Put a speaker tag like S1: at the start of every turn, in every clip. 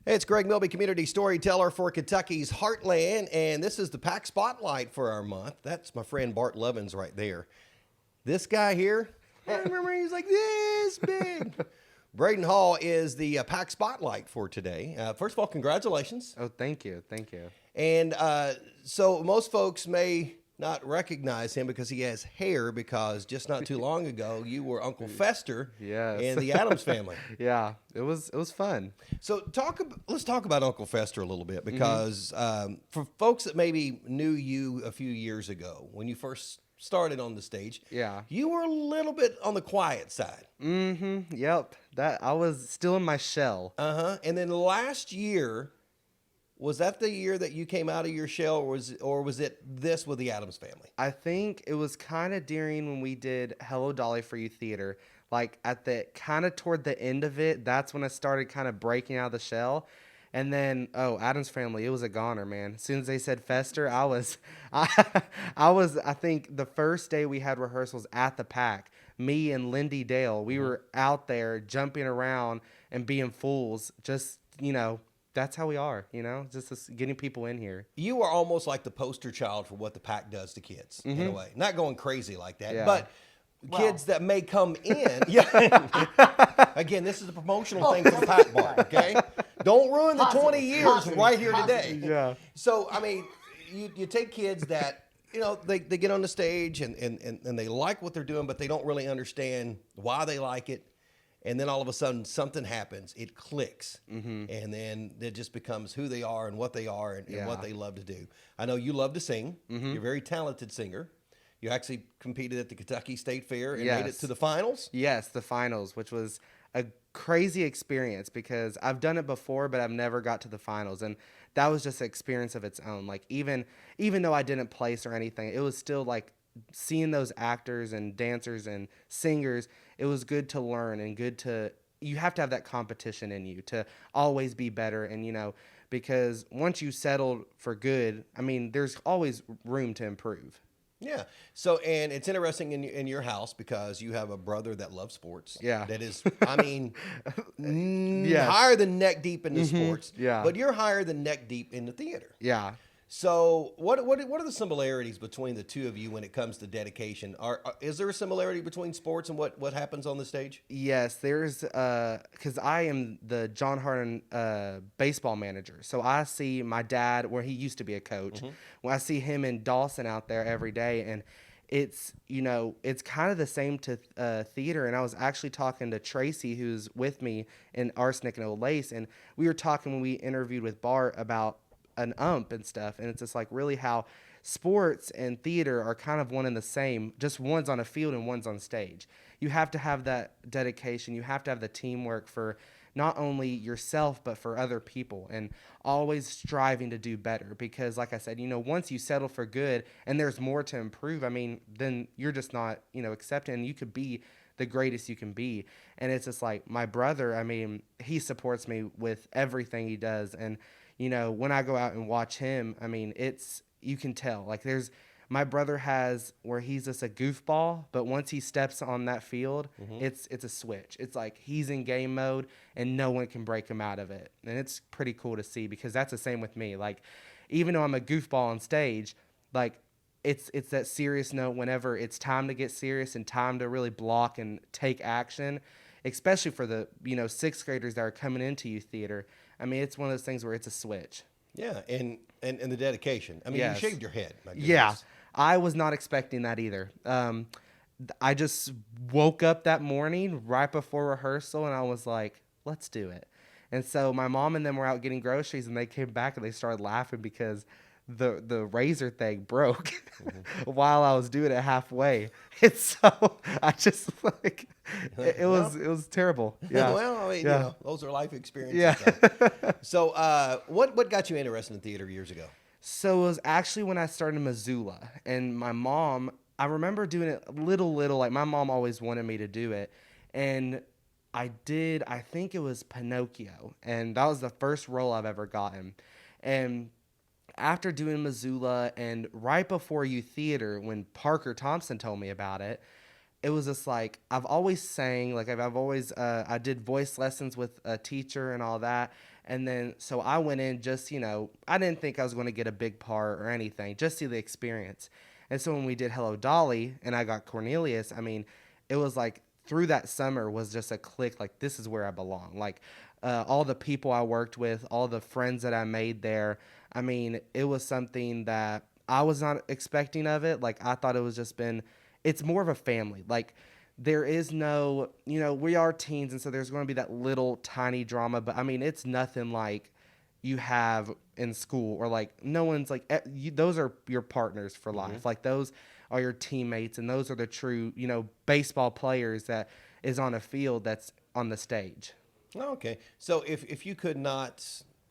S1: Hey, it's Greg Milby, community storyteller for Kentucky's Heartland, and this is the PAC Spotlight for our month. That's my friend Bart Lovins right there. This guy here, I remember he's like this big. Brayden Hall is the PAC Spotlight for today. First of all, congratulations.
S2: Oh, thank you. Thank you.
S1: And so most folks may not recognize him because he has hair, because just not too long ago you were Uncle Fester in the Addams Family.
S2: Yeah, it was fun.
S1: So let's talk about Uncle Fester a little bit, because for folks that maybe knew you a few years ago when you first started on the stage, you were a little bit on the quiet side.
S2: Yep. That I was still in my shell.
S1: And then last year, was that the year that you came out of your shell, or was it this with the Addams Family?
S2: I think it was kind of during when we did Hello Dolly for You Theater. Like at the kind of toward the end of it, that's when I started kind of breaking out of the shell. And then, Addams Family, it was a goner, man. As soon as they said Fester, I think the first day we had rehearsals at the PAC, me and Lindy Dale, we were out there jumping around and being fools. Just, that's how we are, just getting people in here.
S1: You are almost like the poster child for what the PAC does to kids, in a way. Not going crazy like that, but kids that may come in. Again, this is a promotional thing for the PAC bar, okay? Don't ruin the 20 years right here today.
S2: Yeah.
S1: So, I mean, you take kids that, they get on the stage and they like what they're doing, but they don't really understand why they like it. And then all of a sudden something happens, it clicks, and then it just becomes who they are and what they are and what they love to do. I know you love to sing. You're a very talented singer. You actually competed at the Kentucky State Fair and made it to the finals?
S2: Yes, the finals, which was a crazy experience because I've done it before, but I've never got to the finals. And that was just an experience of its own. Like even though I didn't place or anything, it was still like seeing those actors and dancers and singers. It was good to learn and you have to have that competition in you to always be better. And, because once you settled for good, I mean, there's always room to improve.
S1: Yeah. So, and it's interesting in your house because you have a brother that loves sports.
S2: Yeah.
S1: That is, I mean, higher than neck deep into sports.
S2: Yeah.
S1: But you're higher than neck deep into theater.
S2: Yeah.
S1: So, what are the similarities between the two of you when it comes to dedication? Is there a similarity between sports and what happens on the stage?
S2: Yes, there's because I am the John Hardin baseball manager. So I see my dad, where he used to be a coach. When I see him in Dawson out there every day, and it's it's kind of the same to theater. And I was actually talking to Tracy, who's with me in Arsenic and Old Lace, and we were talking when we interviewed with Bart about an ump and stuff, and it's just like really how sports and theater are kind of one and the same, just one's on a field and one's on stage. You have to have that dedication, you have to have the teamwork for not only yourself but for other people, and always striving to do better, because like I said, once you settle for good and there's more to improve, I mean, then you're just not accepting, and you could be the greatest you can be. And it's just like my brother, I mean, he supports me with everything he does, and when I go out and watch him, I mean, you can tell. Like my brother has where he's just a goofball, but once he steps on that field, it's a switch. It's like he's in game mode and no one can break him out of it. And it's pretty cool to see, because that's the same with me. Like, even though I'm a goofball on stage, like it's that serious note whenever it's time to get serious and time to really block and take action, especially for the, sixth graders that are coming into youth theater. I mean, it's one of those things where it's a switch.
S1: Yeah, and the dedication. I mean, you shaved your head. My goodness.
S2: Yeah, I was not expecting that either. I just woke up that morning right before rehearsal, and I was like, let's do it. And so my mom and them were out getting groceries, and they came back, and they started laughing because the razor thing broke while I was doing it halfway. And so I just like it was terrible. Yeah.
S1: Well, I mean, those are life experiences.
S2: Yeah.
S1: So what got you interested in theater years ago?
S2: So it was actually when I started in Missoula, and my mom, I remember doing it little, like my mom always wanted me to do it. And I think it was Pinocchio, and that was the first role I've ever gotten. And after doing Missoula and right before youth theater, when Parker Thompson told me about it, it was just like I've always sang, like I've always I did voice lessons with a teacher and all that. And then so I went in just, I didn't think I was going to get a big part or anything, just see the experience. And so when we did Hello Dolly and I got Cornelius, I mean, it was like through that summer was just a click, like this is where I belong. Like all the people I worked with, all the friends that I made there. I mean, it was something that I was not expecting of it. Like I thought it was just it's more of a family. Like there is no, we are teens, and so there's going to be that little tiny drama, but I mean, it's nothing like you have in school, or like no one's like, those are your partners for life. Like those are your teammates, and those are the true, baseball players that is on a field that's on the stage.
S1: Okay. So if you could not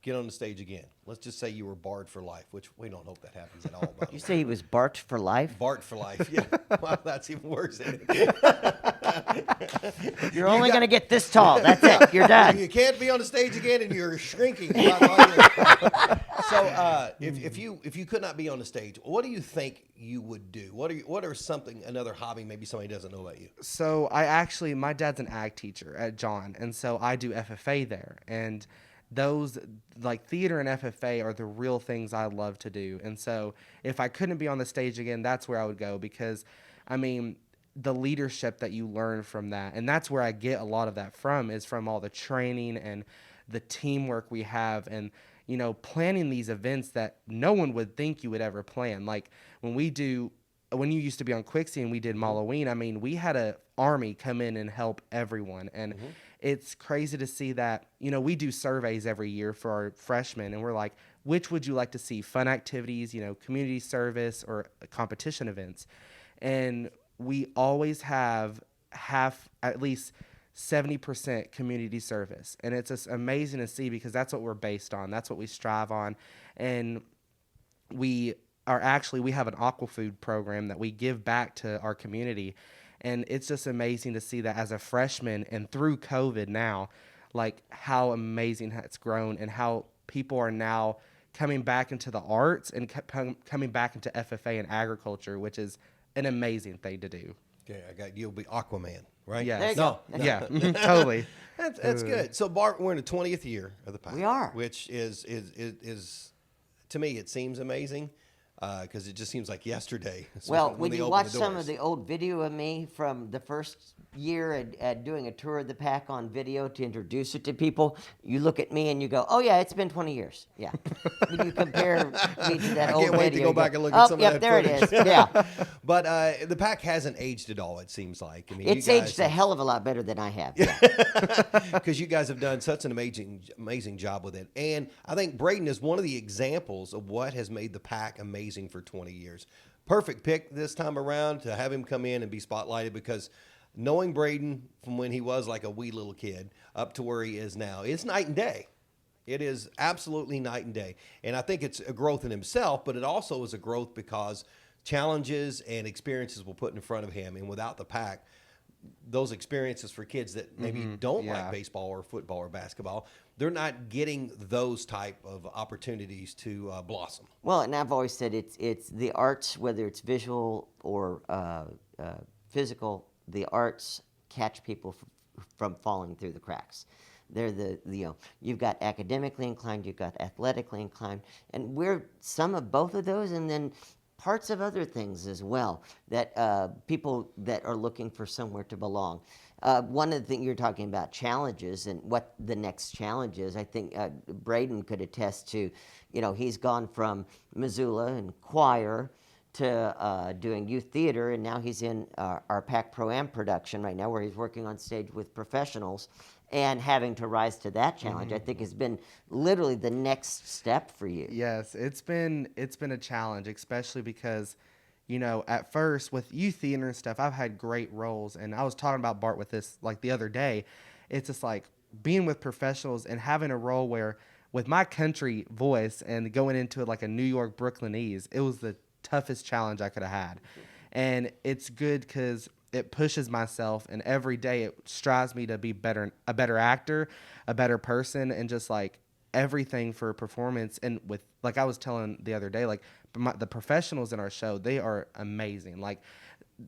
S1: get on the stage again, let's just say you were barred for life, which we don't hope that happens at all.
S3: You say he was barred for life?
S1: Barred for life, yeah. Wow, that's even worse.
S3: You're only going to get this tall. That's it. You're done.
S1: You can't be on the stage again, and you're shrinking. So if you could not be on the stage, what do you think you would do? What are another hobby maybe somebody doesn't know about you?
S2: So my dad's an ag teacher at John, and so I do FFA there. And those, like theater and FFA, are the real things I love to do. And so if I couldn't be on the stage again, that's where I would go, because I mean, the leadership that you learn from that, and that's where I get a lot of that from, is from all the training and the teamwork we have, and planning these events that no one would think you would ever plan. Like when you used to be on Quixie and we did Halloween, I mean, we had an army come in and help everyone. And it's crazy to see that, we do surveys every year for our freshmen, and we're like, which would you like to see? Fun activities, community service, or competition events? And we always have at least 70% community service. And it's just amazing to see, because that's what we're based on. That's what we strive on. And we have an aqua food program that we give back to our community. And it's just amazing to see that as a freshman, and through COVID now, like how amazing it's grown, and how people are now coming back into the arts and coming back into FFA and agriculture, which is an amazing thing to do.
S1: Okay, you'll be Aquaman, right?
S2: Yeah.
S3: There you go.
S2: Yeah, totally.
S1: That's good. So Bart, we're in the 20th year of the PAC.
S3: We are.
S1: Which is to me, it seems amazing. Because it just seems like yesterday.
S3: Well, when you watch some of the old video of me from the first year at doing a tour of the PAC on video to introduce it to people, you look at me and you go, "Oh yeah, it's been 20 years." Yeah. When you compare me to that old video,
S1: I can't wait to go back and look at some of that
S3: there
S1: footage.
S3: it is. Yeah.
S1: But the PAC hasn't aged at all, it seems like. I mean,
S3: It's aged a hell of a lot better than I have. Yeah.
S1: Because you guys have done such an amazing job with it. And I think Brayden is one of the examples of what has made the PAC amazing for 20 years. Perfect pick this time around to have him come in and be spotlighted, because knowing Brayden from when he was like a wee little kid up to where he is now, it's night and day. It is absolutely night and day. And I think it's a growth in himself, but it also is a growth because challenges and experiences were put in front of him. And without the PAC, those experiences for kids that maybe don't like baseball or football or basketball, they're not getting those type of opportunities to blossom.
S3: Well, and I've always said it's the arts, whether it's visual or physical. The arts catch people from falling through the cracks. They're you've got academically inclined, you've got athletically inclined, and we're some of both of those, and then parts of other things as well, that people that are looking for somewhere to belong. One of the things you're talking about, challenges and what the next challenge is, I think Brayden could attest to. He's gone from Missoula and choir to doing youth theater, and now he's in our PAC Pro-Am production right now, where he's working on stage with professionals, and having to rise to that challenge, I think, has been literally the next step for you.
S2: Yes, it's been a challenge, especially because, at first with youth theater and stuff, I've had great roles, and I was talking about Bart with this like the other day. It's just like being with professionals and having a role where, with my country voice and going into it like a New York Brooklynese, it was the toughest challenge I could have had. And it's good because it pushes myself, and every day it strives me to be a better actor, a better person, and just like everything for performance. And with, like I was telling the other day, like the professionals in our show, they are amazing. Like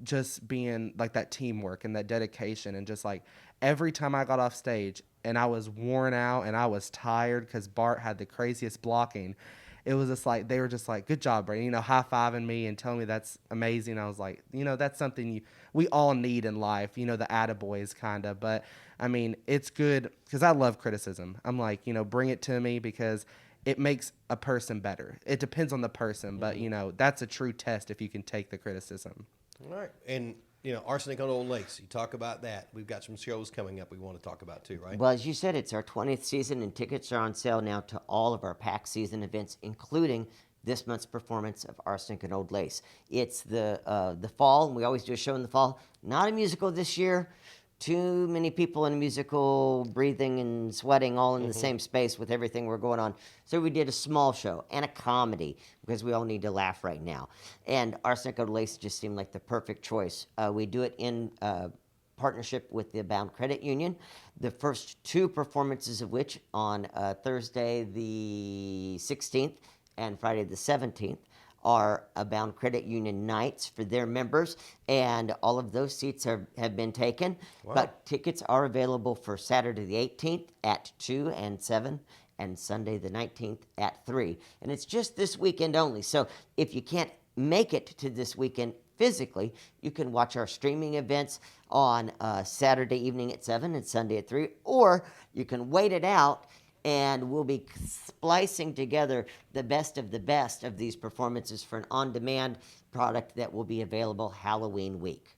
S2: just being like that teamwork and that dedication, and just like every time I got off stage and I was worn out and I was tired because Bart had the craziest blocking, it was just like they were just like, good job, Brayden, high-fiving me and telling me that's amazing. I was like, that's something we all need in life, the attaboys kind of. But I mean, it's good because I love criticism. I'm like, bring it to me, because it makes a person better. It depends on the person, but that's a true test if you can take the criticism.
S1: All right. And Arsenic on Old Lakes, you talk about that. We've got some shows coming up we want to talk about too, right?
S3: Well, as you said, it's our 20th season, and tickets are on sale now to all of our PAC season events, including this month's performance of Arsenic and Old Lace. It's the fall, and we always do a show in the fall. Not a musical this year. Too many people in a musical, breathing and sweating all in the same space with everything we're going on. So we did a small show and a comedy, because we all need to laugh right now. And Arsenic and Old Lace just seemed like the perfect choice. We do it in partnership with the Abound Credit Union. The first two performances of which on Thursday the 16th and Friday the 17th are Abound Credit Union nights for their members, and all of those seats have been taken.
S1: Wow.
S3: But tickets are available for Saturday the 18th at 2 and 7, and Sunday the 19th at 3. And it's just this weekend only. So if you can't make it to this weekend physically, you can watch our streaming events on Saturday evening at 7 and Sunday at 3, or you can wait it out, and we'll be splicing together the best of these performances for an on-demand product that will be available Halloween week.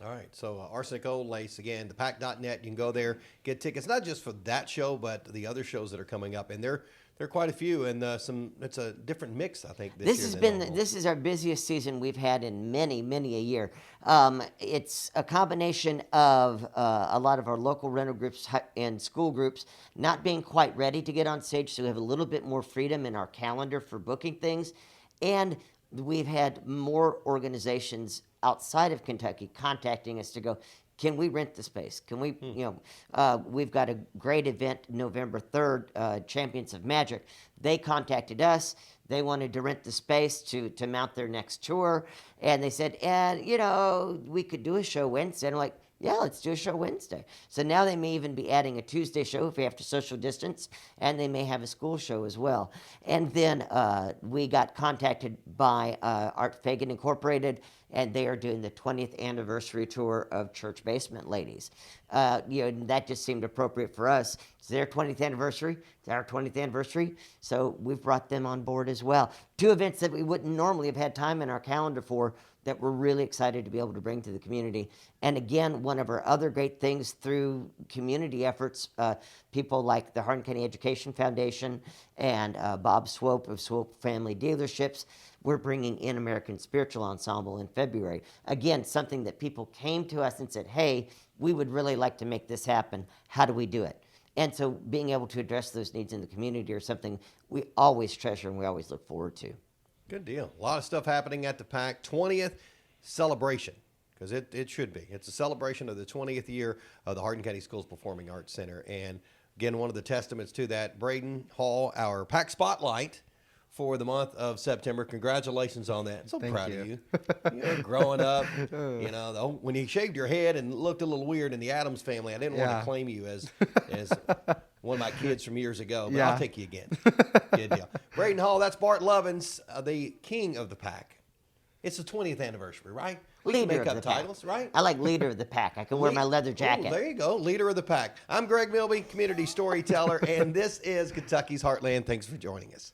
S1: All right, so Arsenic Old Lace, again, thepac.net. You can go there, get tickets, not just for that show, but the other shows that are coming up. And there are quite a few, and it's a different mix, I think, this year.
S3: This is our busiest season we've had in many a year. It's a combination of a lot of our local rental groups and school groups not being quite ready to get on stage, so we have a little bit more freedom in our calendar for booking things. And we've had more organizations outside of Kentucky contacting us to go, can we rent the space? Can we, we've got a great event November 3rd, Champions of Magic. They contacted us. They wanted to rent the space to mount their next tour. And they said, we could do a show Wednesday. And I'm like, yeah, let's do a show Wednesday. So now they may even be adding a Tuesday show if we have to social distance, and they may have a school show as well. And then we got contacted by Art Fagan Incorporated, and they are doing the 20th anniversary tour of Church Basement Ladies. That just seemed appropriate for us. It's their 20th anniversary. It's our 20th anniversary. So we've brought them on board as well. Two events that we wouldn't normally have had time in our calendar for, that we're really excited to be able to bring to the community. And again, one of our other great things through community efforts, people like the Hardin County Education Foundation and Bob Swope of Swope Family Dealerships, we're bringing in American Spiritual Ensemble in February. Again, something that people came to us and said, hey, we would really like to make this happen. How do we do it? And so being able to address those needs in the community are something we always treasure and we always look forward to.
S1: Good deal. A lot of stuff happening at the PAC 20th celebration, because it should be. It's a celebration of the 20th year of the Hardin County Schools Performing Arts Center. And again, one of the testaments to that, Brayden Hall, our PAC Spotlight for the month of September. Congratulations on that. I'm so proud of you. Growing up, when you shaved your head and looked a little weird in the Addams Family, I didn't want to claim you as one of my kids from years ago, but I'll take you again. Good deal. Brayden Hall, that's Bart Lovins, the king of the PAC. It's the 20th anniversary, right? We can make up titles, right?
S3: I like leader of the PAC. I can wear my leather jacket.
S1: Oh, there you go, leader of the PAC. I'm Greg Milby, community storyteller, and this is Kentucky's Heartland. Thanks for joining us.